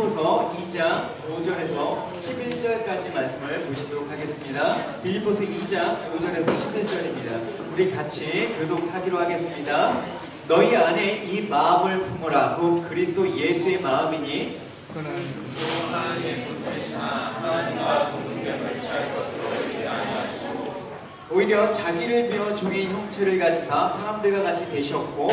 빌립보서 2장 5절에서 11절까지 말씀을 보시도록 하겠습니다. 빌립보서 2장 5절에서 11절입니다. 우리 같이 교독하기로 하겠습니다. 너희 안에 이 마음을 품으라. 곧 그리스도 예수의 마음이니 오히려 자기를 비워 종의 형체를 가지사 사람들과 같이 되셨고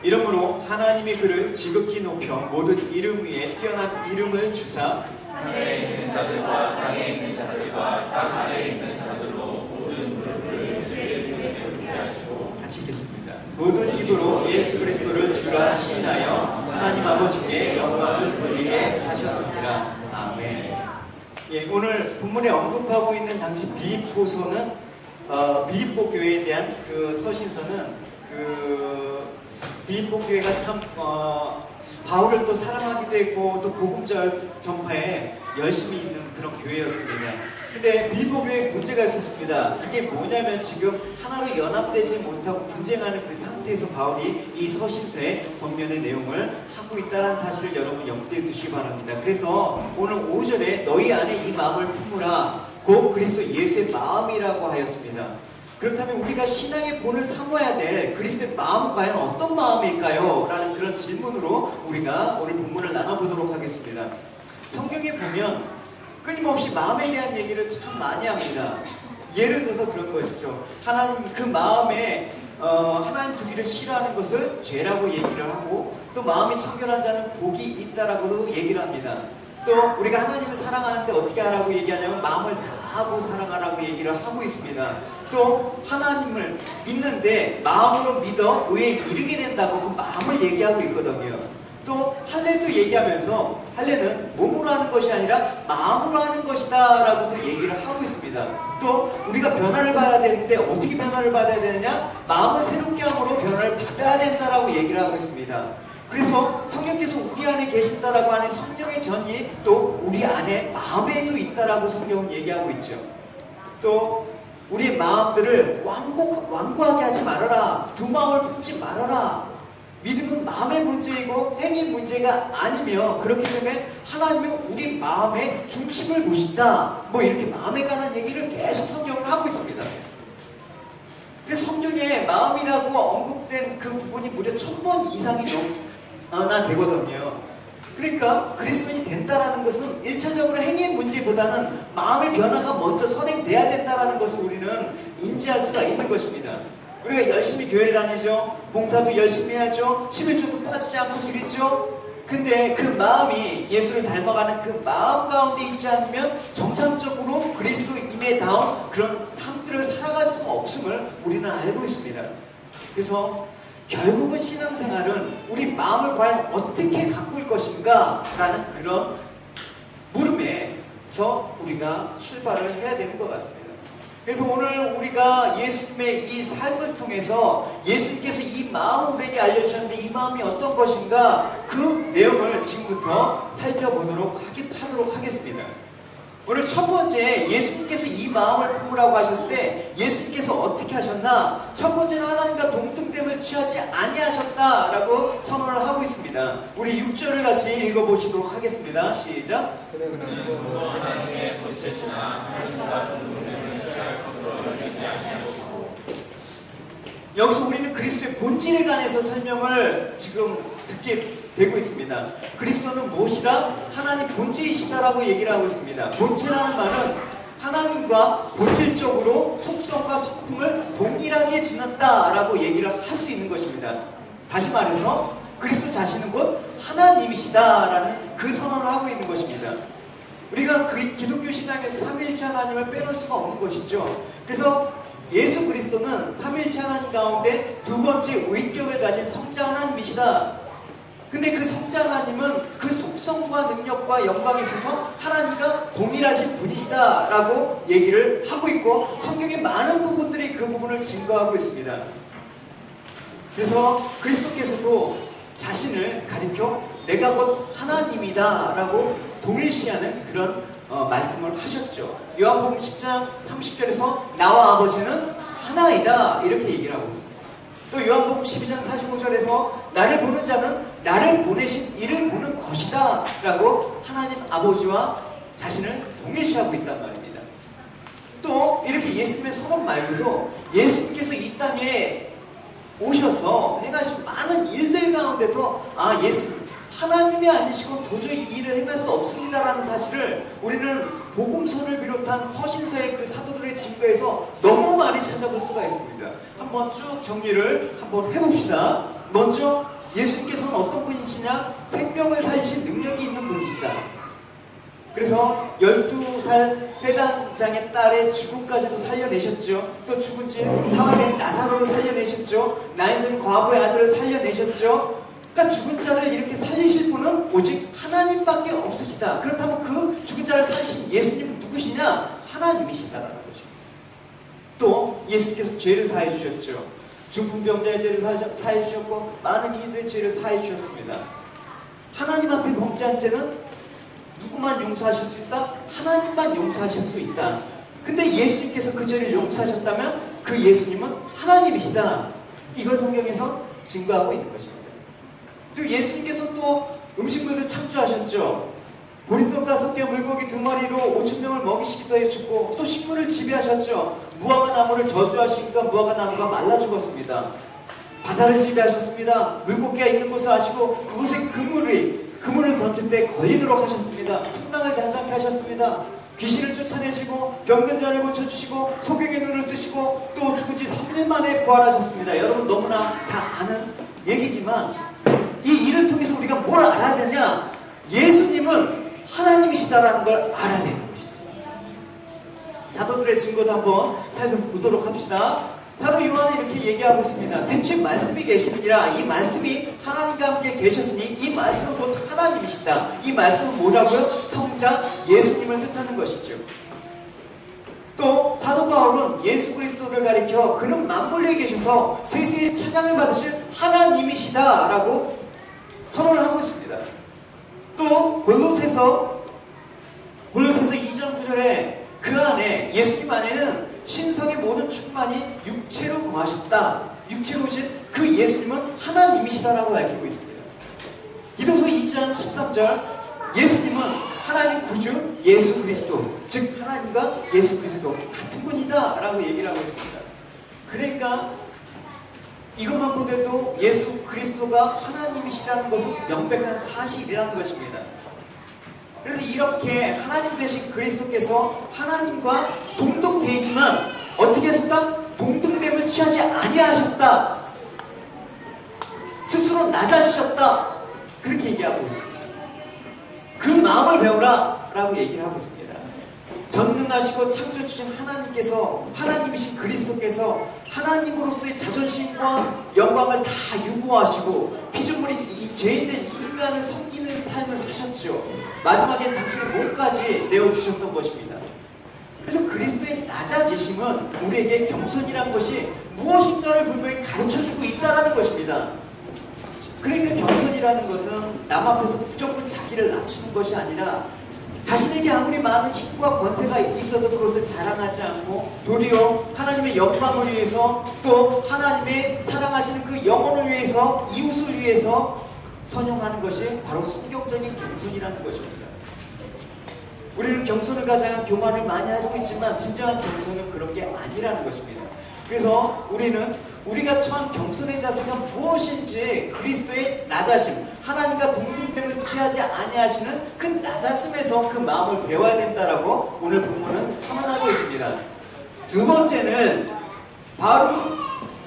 이러므로 하나님이 그를 지극히 높여 모든 이름 위에 뛰어난 이름을 주사 하늘에 있는 자들과 땅에 있는 자들과 땅 아래에 있는 자들로 모든 무릎을 주의 이름에 꿇게 하시고. 같이 읽겠습니다. 모든 입으로 예수 그리스도를 주라 시인하여 하나님 아버지께 영광을 돌리게 하셨느니라. 아멘. 예, 오늘 본문에 언급하고 있는 당시 빌립보서는 빌립보 교회에 대한 그 서신서는 빌립보 교회가 참 바울을 또 사랑하기도 했고 또 복음 전파에 열심히 있는 그런 교회였습니다. 근데 빌립보 교회에 문제가 있었습니다. 그게 뭐냐면 지금 하나로 연합되지 못하고 분쟁하는 그 상태에서 바울이 이 서신서의 겉면의 내용을 하고 있다는 사실을 여러분 염두에 두시기 바랍니다. 그래서 오늘 5절에 너희 안에 이 마음을 품으라. 곧 그리스도 예수의 마음이라고 하였습니다. 그렇다면 우리가 신앙의 본을 삼아야 될 그리스도의 마음은 과연 어떤 마음일까요? 라는 그런 질문으로 우리가 오늘 본문을 나눠보도록 하겠습니다. 성경에 보면 끊임없이 마음에 대한 얘기를 참 많이 합니다. 예를 들어서 그런 것이죠. 하나님 그 마음에 하나님 두기를 싫어하는 것을 죄라고 얘기를 하고 또 마음이 청결한 자는 복이 있다라고도 얘기를 합니다. 또 우리가 하나님을 사랑하는데 어떻게 하라고 얘기하냐면 마음을 다하고 사랑하라고 얘기를 하고 있습니다. 또 하나님을 믿는데 마음으로 믿어 의에 이르게 된다고 그 마음을 얘기하고 있거든요. 또 할례도 얘기하면서 할례는 몸으로 하는 것이 아니라 마음으로 하는 것이다 라고도 얘기를 하고 있습니다. 또 우리가 변화를 받아야 되는데 어떻게 변화를 받아야 되느냐? 마음을 새롭게 함으로 변화를 받아야 된다라고 얘기를 하고 있습니다. 그래서 성령께서 우리 안에 계신다라고 하는 성령의 전이 또 우리 안에 마음에도 있다라고 성경은 얘기하고 있죠. 또 우리의 마음들을 완고하게 하지 말아라. 두 마음을 품지 말아라. 믿음은 마음의 문제이고 행위 문제가 아니며 그렇기 때문에 하나님은 우리 마음의 중심을 보신다. 뭐 이렇게 마음에 관한 얘기를 계속 성경은 하고 있습니다. 그래서 성경에 마음이라고 언급된 그 부분이 무려 1000번 이상이 넘나 되거든요. 그러니까 그리스도인이 된다라는 것은 1차적으로 행위 문제보다는 마음의 변화가 먼저 선행돼야 된다라는 것을 우리는 인지할 수가 있는 것입니다. 우리가 열심히 교회를 다니죠. 봉사도 열심히 해야죠. 11조도 빠지지 않고 드리죠. 근데 그 마음이 예수를 닮아가는 그 마음 가운데 있지 않으면 정상적으로 그리스도인에다운 그런 삶들을 살아갈 수가 없음을 우리는 알고 있습니다. 그래서 결국은 신앙생활은 우리 마음을 과연 어떻게 가꿀 것인가 라는 그런 물음에서 우리가 출발을 해야 되는 것 같습니다. 그래서 오늘 우리가 예수님의 이 삶을 통해서 예수님께서 이 마음을 우리에게 알려주셨는데 이 마음이 어떤 것인가 그 내용을 지금부터 살펴보도록 하도록 하겠습니다. 오늘 첫 번째 예수님께서 이 마음을 품으라고 하셨을 때 예수님께서 어떻게 하셨나? 첫 번째는 하나님과 동등됨을 취하지 아니하셨다라고 선언을 하고 있습니다. 우리 6절을 같이 읽어보시도록 하겠습니다. 시작. 하나님의 본체시나 하나님과 동등됨을 취할 것으로 여기지 아니하시고. 여기서 우리는 그리스도의 본질에 관해서 설명을 지금 듣게 되고 있습니다. 그리스도는 무엇이라? 하나님 본체이시다라고 얘기를 하고 있습니다. 본체라는 말은 하나님과 본질적으로 속성과 성품을 동일하게 지녔다라고 얘기를 할 수 있는 것입니다. 다시 말해서 그리스도 자신은 곧 하나님이시다라는 그 선언을 하고 있는 것입니다. 우리가 기독교 신앙에서 삼위일체 하나님을 빼놓을 수가 없는 것이죠. 그래서 예수 그리스도는 삼위일체 하나님 가운데 두 번째 의격을 가진 성자 하나님이시다. 근데 그 성자 하나님은 그 속성과 능력과 영광에 있어서 하나님과 동일하신 분이시다라고 얘기를 하고 있고 성경의 많은 부분들이 그 부분을 증거하고 있습니다. 그래서 그리스도께서도 자신을 가리켜 내가 곧 하나님이다 라고 동일시하는 그런 말씀을 하셨죠. 요한복음 10장 30절에서 나와 아버지는 하나이다 이렇게 얘기를 하고 있습니다. 또 요한복음 12장 45절에서 나를 보는 자는 나를 보내신 이를 보는 것이다 라고 하나님 아버지와 자신을 동일시하고 있단 말입니다. 또 이렇게 예수님의 선언 말고도 예수님께서 이 땅에 오셔서 행하신 많은 일들 가운데도 예수님 하나님이 아니시고 도저히 이 일을 행할 수 없습니다라는 사실을 우리는 복음서를 비롯한 서신서의 그 사도들의 증거에서 너무 많이 찾아볼 수가 있습니다. 한번 쭉 정리를 한번 해봅시다. 먼저 예수님께서는 어떤 분이시냐? 생명을 살리신 능력이 있는 분이시다. 그래서 12살 회당장의 딸의 죽음까지도 살려내셨죠. 또 죽은 지 사흘된 나사로를 살려내셨죠. 나인생 과부의 아들을 살려내셨죠. 그러니까 죽은 자를 이렇게 살리실 분은 오직 하나님밖에 없으시다. 그렇다면 그 죽은 자를 살리신 예수님은 누구시냐? 하나님이시다라는 거죠. 또 예수님께서 죄를 사해 주셨죠. 중풍병자의 죄를 사해 주셨고 많은 이들의 죄를 사해 주셨습니다. 하나님 앞에 범죄한 죄는 누구만 용서하실 수 있다? 하나님만 용서하실 수 있다. 근데 예수님께서 그 죄를 용서하셨다면 그 예수님은 하나님이시다. 이걸 성경에서 증거하고 있는 것입니다. 또 예수님께서 또 음식물도 창조하셨죠. 보리떡 5개, 물고기 2마리로 5,000명을 먹이시기도 하셨고 또 식물을 지배하셨죠. 무화과 나무를 저주하시니까 무화과 나무가 말라 죽었습니다. 바다를 지배하셨습니다. 물고기가 있는 곳을 아시고 그곳에 그물을 던질 때 걸리도록 하셨습니다. 풍랑을 잔잔케 하셨습니다. 귀신을 쫓아내시고 병든 자를 고쳐주시고 소경의 눈을 뜨시고 또 죽은 지 3일 만에 부활하셨습니다. 여러분 너무나 다 아는 얘기지만 이 일을 통해서 우리가 뭘 알아야 되냐? 예수님은 하나님이시다라는 걸 알아야 되는 것이죠. 사도들의 증거도 한번 살펴보도록 합시다. 사도 요한은 이렇게 얘기하고 있습니다. 대체 말씀이 계시느니라. 이 말씀이 하나님과 함께 계셨으니 이 말씀은 곧 하나님이시다. 이 말씀은 뭐라고요? 성자 예수님을 뜻하는 것이죠. 또 사도 바울은 예수 그리스도를 가리켜 그는 만물에 계셔서 세세의 찬양을 받으실 하나님이시다 라고 선언을 하고 있습니다. 또 골로새서 2장 9절에 그 안에 예수님 안에는 신성의 모든 충만이 육체로 거하셨다. 육체로 오신 그 예수님은 하나님이시다라고 밝히고 있습니다. 디도서 2장 13절 예수님은 하나님 구주 예수 그리스도, 즉 하나님과 예수 그리스도 같은 분이다 라고 얘기를 하고 있습니다. 그러니까 이것만 보더라도 예수 그리스도가 하나님이시라는 것은 명백한 사실이라는 것입니다. 그래서 이렇게 하나님 되신 그리스도께서 하나님과 동등되지만 어떻게 하셨다? 동등됨을 취하지 아니하셨다. 스스로 낮아지셨다. 그렇게 얘기하고 있습니다. 그 마음을 배우라 라고 얘기를 하고 있습니다. 전능하시고 창조주신 하나님께서, 하나님이신 그리스도께서 하나님으로서의 자존심과 영광을 다 유보하시고 피조물인 이 죄인된 인간을 섬기는 삶을 사셨죠. 마지막엔 당신의 몸까지 내어주셨던 것입니다. 그래서 그리스도의 낮아지심은 우리에게 겸손이란 것이 무엇인가를 분명히 가르쳐주고 있다는 것입니다. 그러니까 겸손이라는 것은 남 앞에서 무조건 자기를 낮추는 것이 아니라 자신에게 아무리 많은 힘과 권세가 있어도 그것을 자랑하지 않고 도리어 하나님의 영광을 위해서 또 하나님의 사랑하시는 그 영혼을 위해서 이웃을 위해서 선용하는 것이 바로 성경적인 겸손이라는 것입니다. 우리는 겸손을 가장 교만을 많이 하고 있지만 진정한 겸손은 그런 게 아니라는 것입니다. 그래서 우리는 우리가 처한 겸손의 자세가 무엇인지 그리스도의 낮아심, 하나님과 동등됨을 취하지 아니하시는 그 낮아짐에서 그 마음을 배워야 된다라고 오늘 본문은 선언하고 있습니다. 두 번째는 바로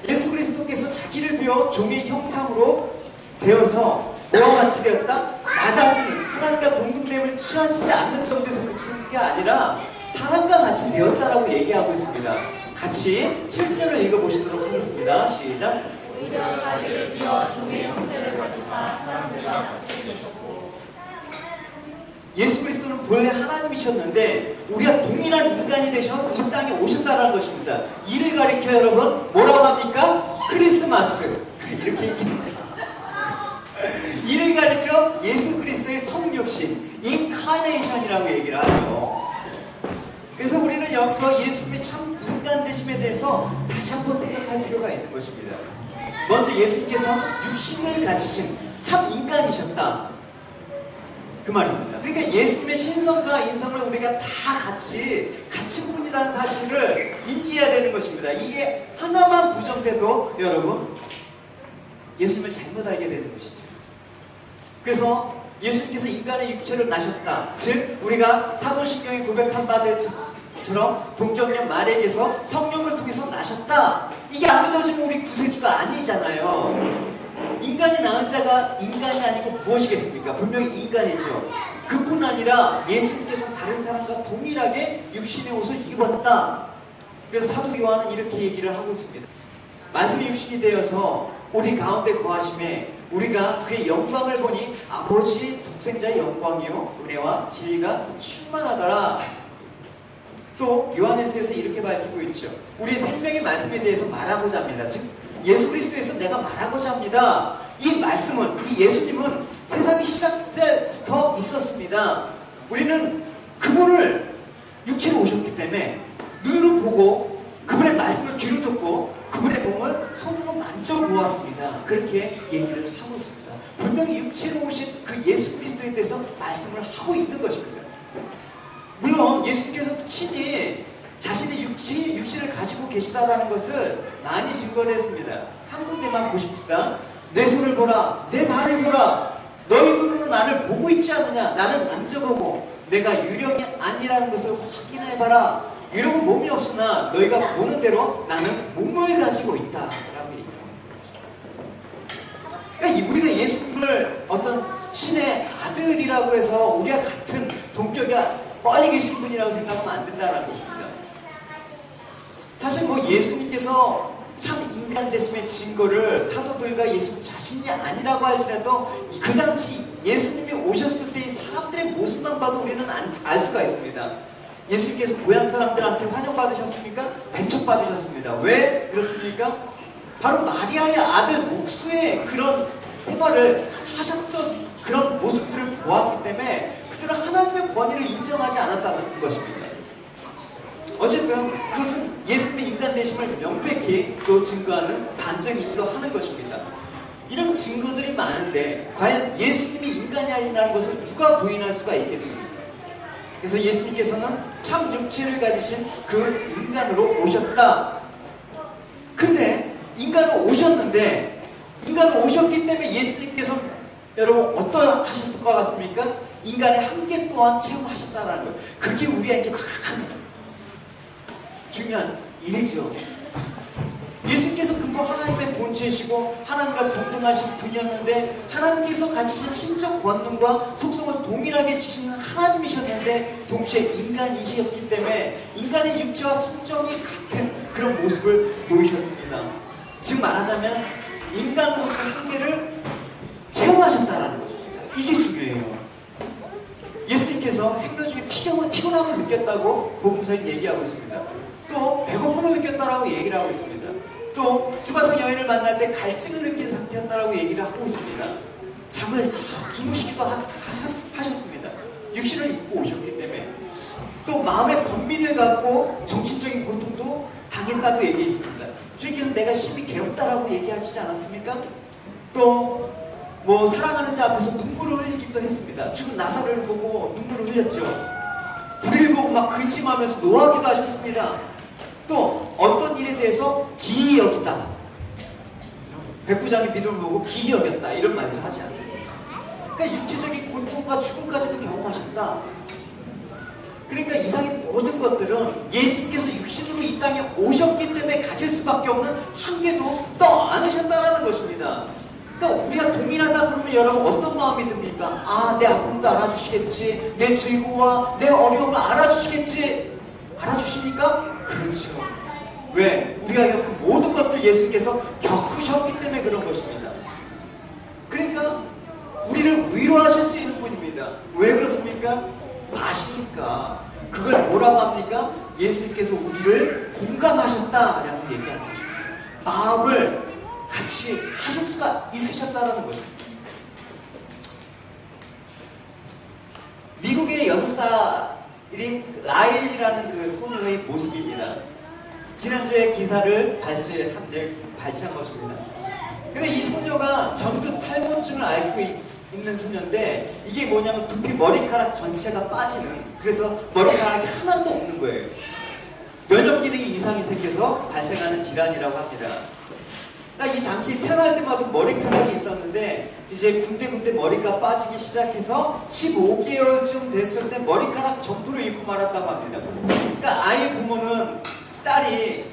예수 그리스도께서 자기를 비워 종의 형상으로 되어서 뭐와 같이 되었다? 낮아지는, 하나님과 동등됨을 취하지 않는 정도에서 그치는 게 아니라 사람과 같이 되었다라고 얘기하고 있습니다. 같이 7절을 읽어보시도록 하겠습니다. 시작. 오히려 자기를 비워 종의 형체를 가지사 사람들과 같이 되셨고. 예수 그리스도는 본래 하나님이셨는데 우리가 동일한 인간이 되셔 이 땅에 오셨다는 것입니다. 이를 가리켜 여러분 뭐라고 합니까? 크리스마스. 이렇게 얘기합니다. 이를 가리켜 예수 그리스도의 성육신, 인카네이션이라고 얘기를 하죠. 그래서 우리는 여기서 예수님이 참 인간 되심에 대해서 다시 한번 생각할 필요가 있는 것입니다. 먼저 예수님께서 육신을 가지신 참 인간이셨다, 그 말입니다. 그러니까 예수님의 신성과 인성을 우리가 다 같이 갖춘 분이라는 사실을 인지해야 되는 것입니다. 이게 하나만 부정돼도 여러분 예수님을 잘못 알게 되는 것이죠. 그래서 예수님께서 인간의 육체를 나셨다, 즉 우리가 사도신경에 고백한 바처럼 동정녀 마리아에게서 성령을 통해서 나셨다, 이게 안 믿어지면 우리 구세주가 아니잖아요. 인간이 낳은 자가 인간이 아니고 무엇이겠습니까? 분명히 인간이죠. 그뿐 아니라 예수님께서 다른 사람과 동일하게 육신의 옷을 입었다. 그래서 사도 요한은 이렇게 얘기를 하고 있습니다. 말씀이 육신이 되어서 우리 가운데 거하심에 우리가 그의 영광을 보니 아버지 독생자의 영광이요 은혜와 진리가 충만하더라. 또 요한에서에서 이렇게 밝히고 있죠. 우리의 생명의 말씀에 대해서 말하고자 합니다. 즉 예수 그리스도에서 내가 말하고자 합니다. 이 말씀은, 이 예수님은 세상이 시작 때부터 있었습니다. 우리는 그분을 육체로 오셨기 때문에 눈으로 보고 그분의 말씀을 귀로 듣고 그분의 몸을 손으로 만져보았습니다. 그렇게 얘기를 하고 있습니다. 분명히 육체로 오신 그 예수 그리스도에 대해서 말씀을 하고 있는 것입니다. 물론 예수님께서 친히 자신의 육신을 가지고 계시다라는 것을 많이 증거를 했습니다. 한 군데만 보십시다. 내 손을 보라, 내 발을 보라. 너희 눈으로 나를 보고 있지 않느냐? 나를 만져보고 내가 유령이 아니라는 것을 확인해봐라. 이러고 몸이 없으나 너희가 보는 대로 나는 몸을 가지고 있다 라고 얘기합니다. 그러니까 우리가 예수님을 어떤 신의 아들이라고 해서 우리와 같은 동격이 멀리 계신 분이라고 생각하면 안 된다는 것입니다. 사실 예수님께서 참 인간 되심의 증거를 사도들과 예수님 자신이 아니라고 할지라도 그 당시 예수님이 오셨을 때의 사람들의 모습만 봐도 우리는 알 수가 있습니다. 예수님께서 고향 사람들한테 환영받으셨습니까? 배척받으셨습니다. 왜 그렇습니까? 바로 마리아의 아들 목수의 그런 생활을 하셨던 그런 모습들을 보았기 때문에 그들은 하나님의 권위를 인정하지 않았다는 것입니다. 어쨌든 그것은 예수님의 인간 되심을 명백히 또 증거하는 반증이기도 하는 것입니다. 이런 증거들이 많은데 과연 예수님이 인간이 아니라는 것을 누가 부인할 수가 있겠습니까? 그래서 예수님께서는 참 육체를 가지신 그 인간으로 오셨다. 근데 인간으로 오셨는데 인간으로 오셨기 때문에 예수님께서 여러분 어떠하셨을 것 같습니까? 인간의 한계 또한 체험하셨다는 것. 그게 우리에게 참 중요한 일이죠. 예수님께서 근본 하나님의 본체이시고 하나님과 동등하신 분이었는데 하나님께서 가지신 신적 권능과 속성을 동일하게 지시는 하나님이셨는데 동시에 인간이셨기 때문에 인간의 육체와 성정이 같은 그런 모습을 보이셨습니다. 즉 말하자면 인간으로서 한계를 체험하셨다는 것입니다. 이게 중요해요. 예수님께서 행로 중에 피곤함을 느꼈다고 복음서에 얘기하고 있습니다. 또 배고픔을 느꼈다라고 얘기를 하고 있습니다. 또 수가성 여인을 만날 때 갈증을 느낀 상태였다라고 얘기를 하고 있습니다. 잠을 주무시기도 하셨습니다. 육신을 입고 오셨기 때문에. 또 마음의 번민을 갖고 정신적인 고통도 당했다고 얘기했습니다. 주님께서 내가 심히 괴롭다라고 얘기하시지 않았습니까? 또 사랑하는 자 앞에서 눈물을 흘리기도 했습니다. 죽은 나사로를 보고 눈물을 흘렸죠. 불의를 보고 막 근심하면서 노하기도 하셨습니다. 또 어떤 일에 대해서 기이 여기다, 백부장의 믿음을 보고 기이 여겼다, 이런 말도 하지 않습니다. 그러니까 육체적인 고통과 죽음까지도 경험하셨다. 그러니까 이상의 모든 것들은 예수님께서 육신으로 이 땅에 오셨기 때문에 가질 수밖에 없는 한계도 떠안으셨다는 것입니다. 그러니까 우리가 동일하다 그러면 여러분 어떤 마음이 듭니까? 아, 내 아픔도 알아주시겠지, 내 즐거움과 내 어려움을 알아주시겠지. 알아주십니까? 그렇죠. 왜? 우리가 겪은 모든 것들 예수님께서 겪으셨기 때문에 그런 것입니다. 그러니까 우리를 위로하실 수 있는 분입니다. 왜 그렇습니까? 아시니까. 그걸 뭐라고 합니까? 예수님께서 우리를 공감하셨다라고 얘기하는 것입니다. 마음을 같이 하실 수가 있으셨다라는 것입니다. 미국의 6살인 라일이라는 그 소녀의 모습입니다. 지난주에 기사를 발췌한 것입니다. 근데 이 소녀가 전두 탈모증을 앓고 있는 소녀인데 이게 뭐냐면 두피 머리카락 전체가 빠지는, 그래서 머리카락이 하나도 없는 거예요. 면역 기능이 이상이 생겨서 발생하는 질환이라고 합니다. 이 당시 태어날 때마다 머리카락이 있었는데 이제 군데군데 머리가 빠지기 시작해서 15개월쯤 됐을 때 머리카락 전부를 잃고 말았다고 합니다. 그러니까 아이 부모는 딸이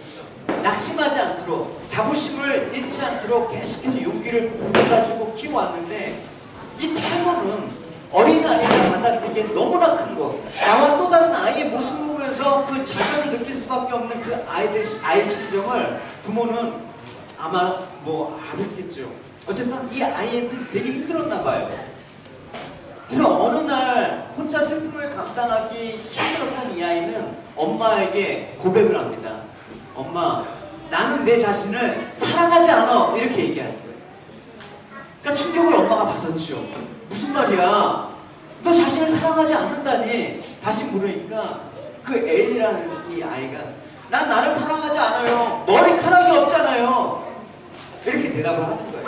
낙심하지 않도록, 자부심을 잃지 않도록 계속해서 용기를 내가지고 키워왔는데, 이 탈모는 어린아이가 받아들이기에 너무나 큰 거, 나와 또 다른 아이의 모습을 보면서 그 좌절을 느낄 수밖에 없는 그 아이 심정을 부모는 아마 알았겠죠. 어쨌든 이 아이한테 되게 힘들었나 봐요. 그래서 어느 날 혼자 슬픔을 감당하기 힘들었던 이 아이는 엄마에게 고백을 합니다. 엄마, 나는 내 자신을 사랑하지 않아. 이렇게 얘기하는 거예요. 그러니까 충격을 엄마가 받았죠. 무슨 말이야? 너 자신을 사랑하지 않는다니? 다시 물으니까 그 엘이라는 이 아이가, 난 나를 사랑하지 않아요. 머리카락이 없잖아요. 이렇게 대답을 하는 거예요.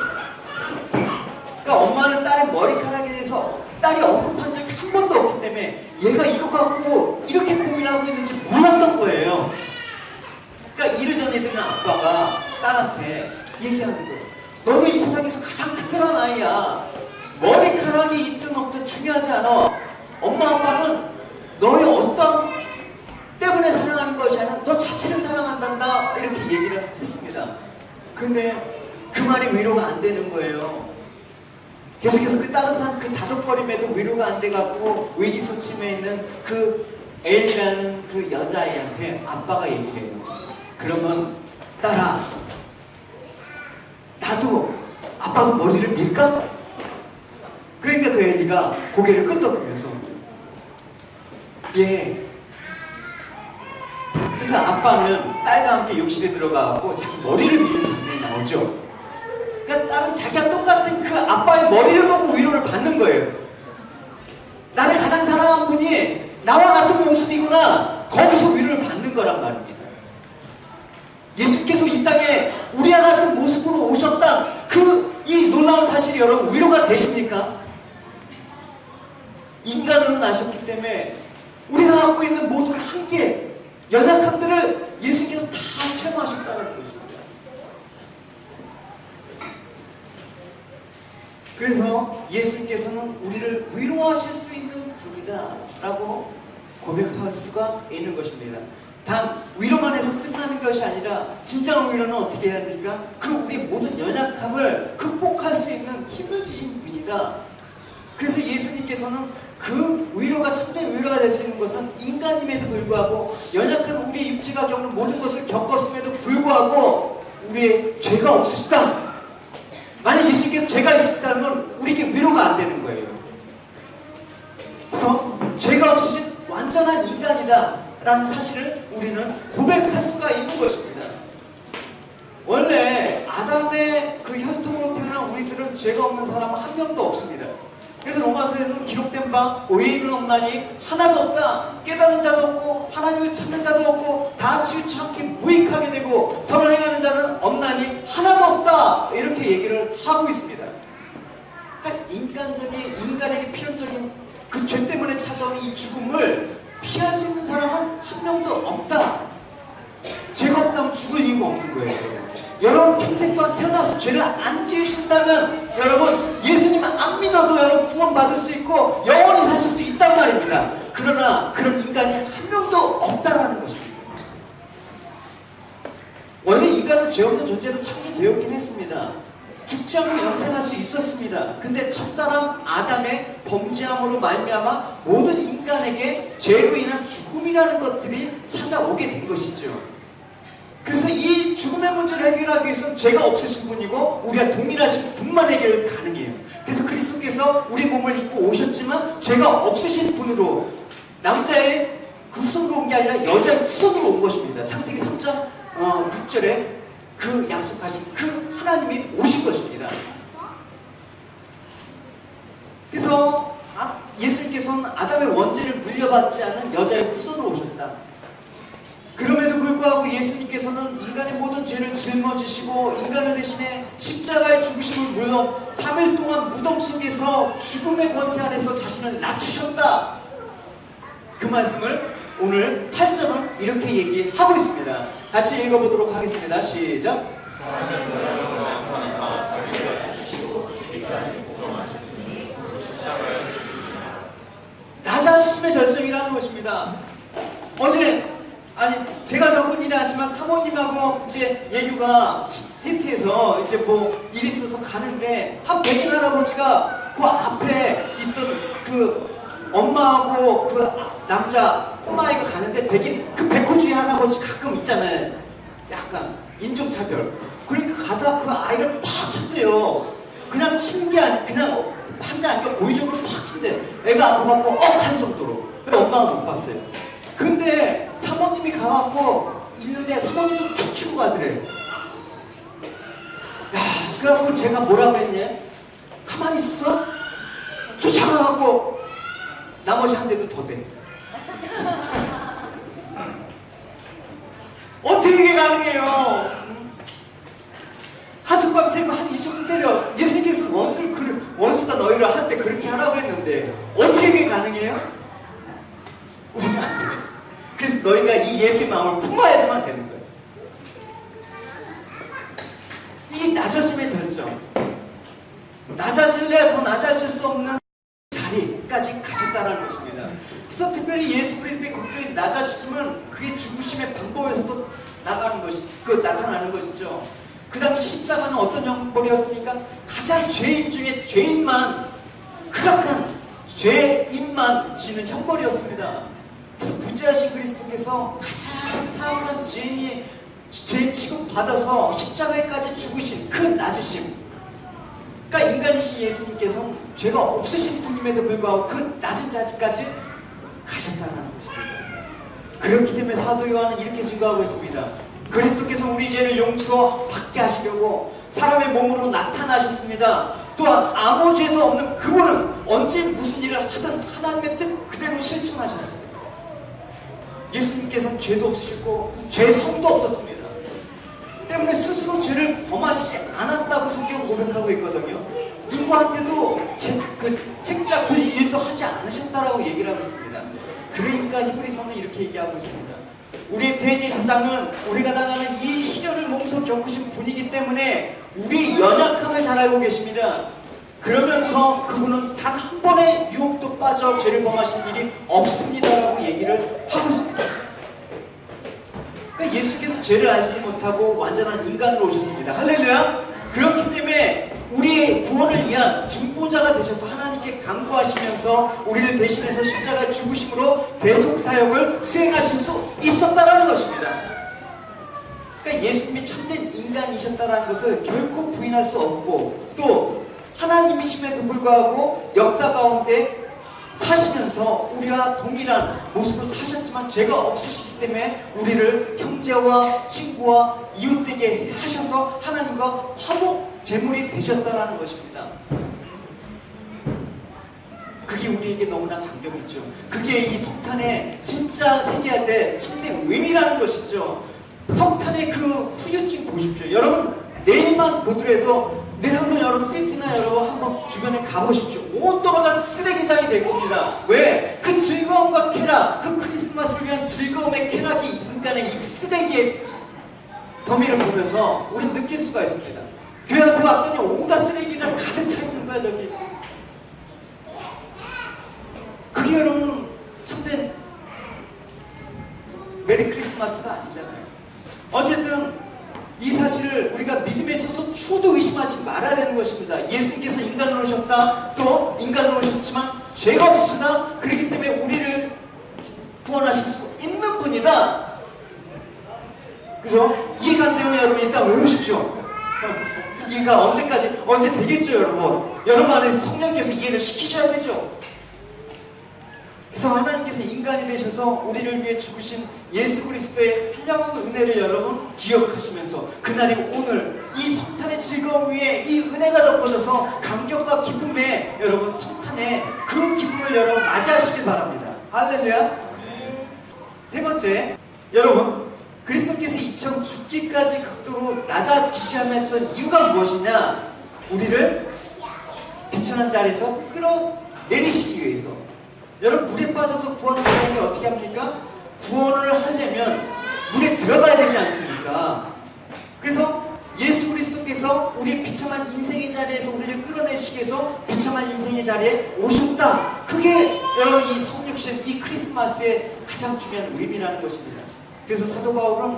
그러니까 엄마는 딸의 머리카락에 대해서 딸이 언급한 적이 한 번도 없기 때문에 얘가 이거 갖고 이렇게 고민하고 있는지 몰랐던 거예요. 그러니까 이를 전에 듣는 아빠가 딸한테 얘기하는 거예요. 너는 이 세상에서 가장 특별한 아이야. 머리카락이 있든 없든 중요하지 않아. 엄마 아빠는 너의 어떤 때문에 사랑하는 것이 아니라 너 자체를 사랑한단다. 이렇게 얘기를 했습니다. 근데 그 말이 위로가 안 되는 거예요. 계속해서 그 따뜻한 그 다독거림에도 위로가 안 돼갖고 위기소침해 있는 그 엘이라는 그 여자아이한테 아빠가 얘기를 해요. 그러면 딸아, 나도 아빠도 머리를 밀까? 그러니까 그 엘이가 고개를 끄덕이면서 예. 그래서 아빠는 딸과 함께 욕실에 들어가고 자기 머리를 미는 장면이 나오죠. 그러니까 딸은 자기와 똑같은 그 아빠의 머리를 보고 위로를 받는 거예요. 나를 가장 사랑한 분이 나와 같은 모습이구나. 거기서 위로를 받는 거란 말입니다. 예수께서 이 땅에 우리와 같은 모습으로 오셨다. 이 놀라운 사실이 여러분 위로가 되십니까? 인간으로 나셨기 때문에 우리가 갖고 있는 모든 한계, 연약함들을 예수께서 다 체험하셨다는 것입니다. 그래서 예수님께서는 우리를 위로하실 수 있는 분이다 라고 고백할 수가 있는 것입니다. 단 위로만 해서 끝나는 것이 아니라 진짜 위로는 어떻게 해야 합니까? 우리 모든 연약함을 극복할 수 있는 힘을 주신 분이다. 그래서 예수님께서는 그 위로가 참된 위로가 될 수 있는 것은 인간임에도 불구하고 연약한 우리의 육체가 겪는 모든 것을 겪었음에도 불구하고 우리의 죄가 없으시다. 만약 예수님께서 죄가 있으시다면 우리에게 위로가 안 되는 거예요. 그래서 죄가 없으신 완전한 인간이다 라는 사실을 우리는 고백할 수가 있는 것입니다. 원래 아담의 그 혈통으로 태어난 우리들은 죄가 없는 사람은 한 명도 없습니다. 그래서 로마서에는 기록된 바 의인은 없나니 하나도 없다. 깨닫는 자도 없고 하나님을 찾는 자도 없고 다 치우쳐 함께 무익하게 되고 선을 행하는 자는 없나니 하나도 없다. 이렇게 얘기를 하고 있습니다. 그러니까 인간에게 필연적인 그 죄 때문에 찾아온 이 죽음을 피할 수 있는 사람은 한 명도 없다. 죄가 없다면 죽을 이유가 없는 거예요. 여러분 평생 동안 태어나서 죄를 안 지으신다면 여러분 예수님 안 믿어도 여러분 구원받을 수 있고 영원히 사실 수 있단 말입니다. 그러나 그런 인간이 한 명도 없다라는 것입니다. 원래 인간은 죄 없는 존재로 창조되었긴 했습니다. 죽지 않고 영생할 수 있었습니다. 근데 첫사람 아담의 범죄함으로 말미암아 모든 인간에게 죄로 인한 죽음이라는 것들이 찾아오게 된 것이죠. 그래서 이 죽음의 문제를 해결하기 위해서는 죄가 없으신 분이고 우리가 동일하신 분만 해결 가능해요. 그래서 그리스도께서 우리 몸을 입고 오셨지만 죄가 없으신 분으로 남자의 그 후손으로 온 게 아니라 여자의 후손으로 온 것입니다. 창세기 3장 6절에 그 약속하신 그 하나님이 오신 것입니다. 그래서 예수님께서는 아담의 원죄를 물려받지 않은 여자의 후손으로 오셨다. 그럼에도 불구하고 예수님께서는 인간의 모든 죄를 짊어지시고 인간을 대신해 십자가의 죽으심을 물론 3일 동안 무덤 속에서 죽음의 권세 안에서 자신을 낮추셨다. 그 말씀을 오늘 8절은 이렇게 얘기하고 있습니다. 같이 읽어보도록 하겠습니다. 시작. 낮아지심의 절정이라는 것입니다. 어제 제가 겪은 일이 아니지만 사모님하고 이제 예규가 시티에서 이제 뭐 일이 있어서 가는데 한 백인 할아버지가 그 앞에 있던 그 엄마하고 그 남자 꼬마아이가 가는데 그 백호주의 할아버지 가끔 있잖아요. 약간 인종차별. 그러니까 가다 그 아이를 팍 쳤대요. 그냥 치는 게 아니 그냥 한 게 아니라 고의적으로 팍 친대. 애가 아파갖고 할 정도로. 근데 엄마가 못 봤어요. 근데 사모님이 가갖고 있는데 사모님도 툭 치고 가더래. 야, 그래갖고 제가 뭐라고 했냐? 가만히 있어? 쫓아가갖고 나머지 한 대도 더 대. 어떻게 이게 가능해요? 하룻밤 태고 한 20분 때려. 예수님께서 원수가 너희를 할 때 그렇게 하라고 했는데 어떻게 이게 가능해요? 우리는 안 돼. 그래서 너희가 이 예수의 마음을 품어야지만 되는 거예요. 이 낮아짐의 절정. 낮아질래야 더 낮아질 수 없는 자리까지 가졌다라는 것입니다. 그래서 특별히 예수 그리스도의 극도의 낮아지심은 그의 죽으심의 방법에서도 나타나는 것이죠. 그 당시 십자가는 어떤 형벌이었습니까? 가장 죄인 중에 죄인만, 극악한 죄인만 지는 형벌이었습니다. 그래서 부재하신 그리스도께서 가장 사악한 죄인이 죄 취급받아서 십자가에까지 죽으신 그 낮으심. 그러니까 인간이신 예수님께서는 죄가 없으신 분임에도 불구하고 그 낮은 자리까지 가셨다는 것입니다. 그렇기 때문에 사도 요한은 이렇게 증거하고 있습니다. 그리스도께서 우리 죄를 용서받게 하시려고 사람의 몸으로 나타나셨습니다. 또한 아무 죄도 없는 그분은 언제 무슨 일을 하든 하나님의 뜻 그대로 실천하셨습니다. 예수님께서는 죄도 없으시고 죄성도 없었습니다. 때문에 스스로 죄를 범하시지 않았다고 성경은 고백하고 있거든요. 누구한테도 책 잡힐 일도 하지 않으셨다라고 얘기를 하고 있습니다. 그러니까 히브리서는 이렇게 얘기하고 있습니다. 우리의 대제사장은 우리가 당하는 이 시련을 몸소 겪으신 분이기 때문에 우리의 연약함을 잘 알고 계십니다. 그러면서 그분은 단 한 번의 유혹도 빠져 죄를 범하신 일이 없습니다라고 얘기를 하고 있습니다. 그러니까 예수께서 죄를 알지 못하고 완전한 인간으로 오셨습니다. 할렐루야! 그렇기 때문에 우리의 구원을 위한 중보자가 되셔서 하나님께 간구하시면서 우리를 대신해서 십자가에 죽으심으로 대속사역을 수행하실 수 있었다라는 것입니다. 그러니까 예수님이 참된 인간이셨다는 것을 결코 부인할 수 없고 또 하나님이심에도 불구하고 역사 가운데 사시면서 우리와 동일한 모습으로 사셨지만 죄가 없으시기 때문에 우리를 형제와 친구와 이웃되게 하셔서 하나님과 화목 제물이 되셨다라는 것입니다. 그게 우리에게 너무나 감격이죠. 그게 이 성탄의 진짜 세계할 때 참된 의미라는 것이죠. 성탄의 그 후유증 보십시오. 여러분 내일만 보더라도 내일 한번 여러분 시티나 여러분 한번 주변에 가보십시오. 온 도로가 쓰레기장이 될 겁니다. 왜? 그 즐거움과 쾌락, 그 크리스마스를 위한 즐거움의 쾌락이 인간의 이 쓰레기의 더미를 보면서 우리는 느낄 수가 있습니다. 교회 앞에 왔더니 온갖 쓰레기가 가득 차 있는 거야 저기. 그게 여러분 참된 메리 크리스마스가 아니잖아요. 어쨌든 이 사실을 우리가 믿음에 있어서 추도 의심하지 말아야 되는 것입니다. 예수님께서 인간으로 오셨다. 또 인간으로 오셨지만 죄가 없으시다. 그렇기 때문에 우리를 구원하실 수 있는 분이다. 그죠? 이해가 안 되면 여러분 일단 외우십시오. 이해가 언제 되겠죠 여러분? 여러분 안에 성령께서 이해를 시키셔야 되죠. 그래서 하나님께서 인간이 되셔서 우리를 위해 죽으신 예수 그리스도의 한량없는 은혜를 여러분 기억하시면서 그날이 오늘 이 성탄의 즐거움 위에 이 은혜가 덮어져서 감격과 기쁨에 여러분 성탄의 그 기쁨을 여러분 맞이하시길 바랍니다. 할렐루야. 세 번째, 여러분 그리스도께서 이처럼 죽기까지 극도로 낮아지셔야했던 이유가 무엇이냐? 우리를 비천한 자리에서 끌어내리시기 위해서. 여러분, 물에 빠져서 구원을 하려면 어떻게 합니까? 구원을 하려면 물에 들어가야 되지 않습니까? 그래서 예수 그리스도께서 우리 비참한 인생의 자리에서 우리를 끌어내시기 위해서 비참한 인생의 자리에 오셨다. 그게 여러분 이 성육신, 이 크리스마스의 가장 중요한 의미라는 것입니다. 그래서 사도 바울은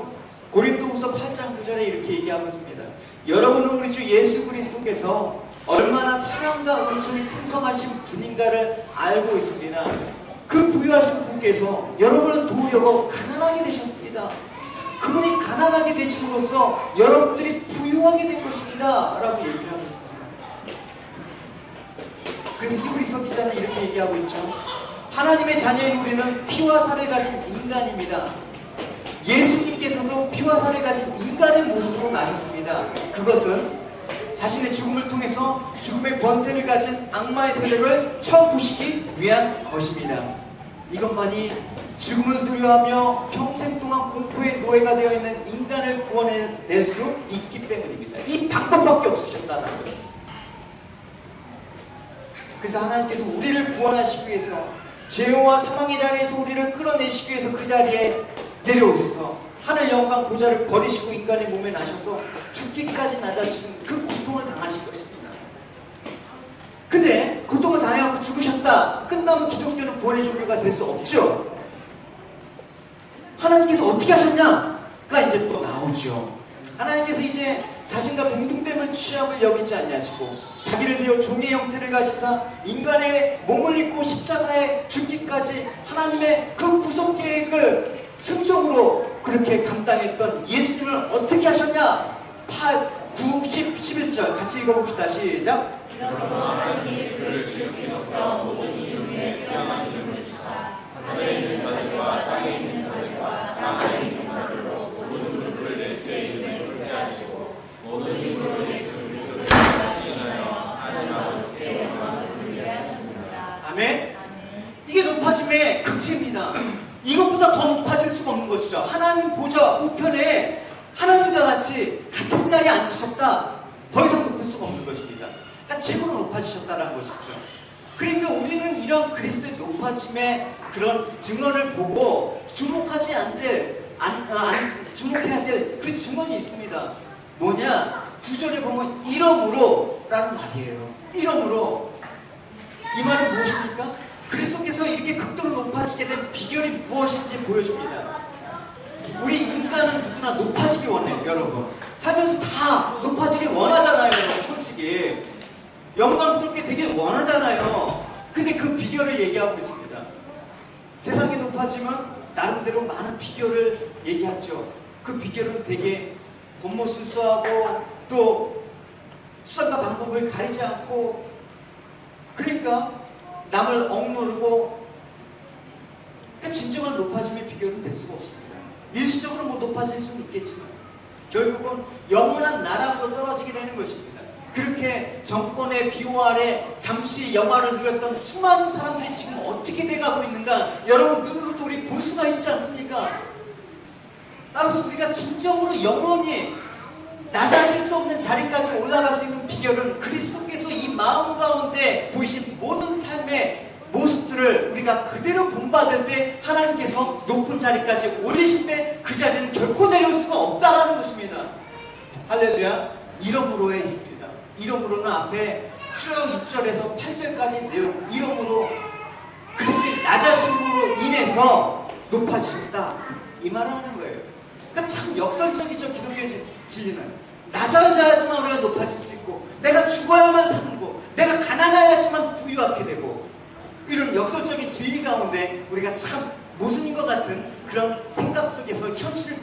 고린도후서 8장 9절에 이렇게 얘기하고 있습니다. 여러분은 우리 주 예수 그리스도께서 얼마나 사랑과 은총이 풍성하신 분인가를 알고 있습니다. 그 부유하신 분께서 여러분을 도우려고 가난하게 되셨습니다. 그분이 가난하게 되심으로써 여러분들이 부유하게 된 것입니다 라고 얘기를 하고 있습니다. 그래서 히브리서 기자는 이렇게 얘기하고 있죠. 하나님의 자녀인 우리는 피와 살을 가진 인간입니다. 예수님께서도 피와 살을 가진 인간의 모습으로 나셨습니다. 그것은 자신의 죽음을 통해서 죽음의 권세를 가진 악마의 세력을 쳐부시기 위한 것입니다. 이것만이 죽음을 두려워하며 평생 동안 공포의 노예가 되어 있는 인간을 구원해낼 수 있기 때문입니다. 이 방법밖에 없으셨다는 것입니다. 그래서 하나님께서 우리를 구원하시기 위해서 죄와 사망의 자리에서 우리를 끌어내시기 위해서 그 자리에 내려오셔서 하늘 영광 보좌를 버리시고 인간의 몸에 나셔서 죽기까지 낮아지신 그 고통을 당하신 것입니다. 근데 고통을 당하고 죽으셨다. 끝나면 기독교는 구원의 종교가 될 수 없죠. 하나님께서 어떻게 하셨냐가 이제 또 나오죠. 하나님께서 이제 자신과 동등됨을 취함을 여기지 아니하시고 자기를 비워 종의 형태를 가지사 인간의 몸을 입고 십자가에 죽기까지 하나님의 그 구속 계획을 순종으로 그렇게 감당했던 예수님을 어떻게 하셨냐? 8, 9, 10, 11절 같이 읽어봅시다. 시작. 하나님이 그를 지극히 높여 모든 이름 위에 뛰어난 이름을 주사 하늘에 있는 자들과 땅에 있는 자들과 땅 아래 있는 자들로 모든 무릎을 예수의 이름에 꿇게 하시고 모든 힘으로 예수 그리스도를 신하여 하나님 아버지께 영광을 돌리게 하셨느니라. 아멘. 이게 높아짐의 극치입니다. 이것보다 더 높아질 수가 없는 것이죠. 하나님 보좌 우편에 하나님과 같이 같은 자리에 앉으셨다. 더 이상 높을 수가 없는 것입니다. 그러니까 최고로 높아지셨다는 것이죠. 그러니까 우리는 이런 그리스도의 높아짐의 그런 증언을 보고 주목해야 될 그 증언이 있습니다. 뭐냐? 9절에 보면 이러므로 라는 말이에요. 이러므로. 이 말은 무엇입니까? 그리스도께서 이렇게 극도로 높아지게 된 비결이 무엇인지 보여줍니다. 우리 인간은 누구나 높아지기 원해요, 여러분. 살면서 다 높아지길 원하잖아요, 여러분, 솔직히. 영광스럽게 되길 원하잖아요. 근데 그 비결을 얘기하고 있습니다. 세상이 높아지면 나름대로 많은 비결을 얘기하죠. 그 비결은 되게 겉모순수하고 또 수단과 방법을 가리지 않고, 그러니까 남을 억누르고, 그러니까 진정한 높아짐의 비결은 될 수가 없습니다. 일시적으로 뭐 높아질 수는 있겠지만 결국은 영원한 나락으로 떨어지게 되는 것입니다. 그렇게 정권의 비호 아래 잠시 영화를 누렸던 수많은 사람들이 지금 어떻게 돼가고 있는가 여러분 눈으로도 우리 볼 수가 있지 않습니까? 따라서 우리가 진정으로 영원히 낮아질 수 없는 자리까지 올라갈 수 있는 비결은 그리스도께서 이 마음 가운데 보이신 모든 삶의 모습들을 우리가 그대로 본받을 때 하나님께서 높은 자리까지 올리실 때 그 자리는 결코 내려올 수가 없다라는 것입니다. 할렐루야. 이러므로에 있습니다. 이러므로는 앞에 쭉 6절에서 8절까지 내용, 이러므로 그리스도의 낮아심으로 인해서 높아지셨다, 이 말을 하는 거예요. 그러니까 참 역설적이죠. 기독교의 진리는 낮아져야지만 우리가 높아질 수 있고, 내가 죽어야만 사는 거, 내가 가난해야지만 부유하게 되고, 이런 역설적인 진리 가운데 우리가 참 모순인 것 같은 그런 생각 속에서 현실을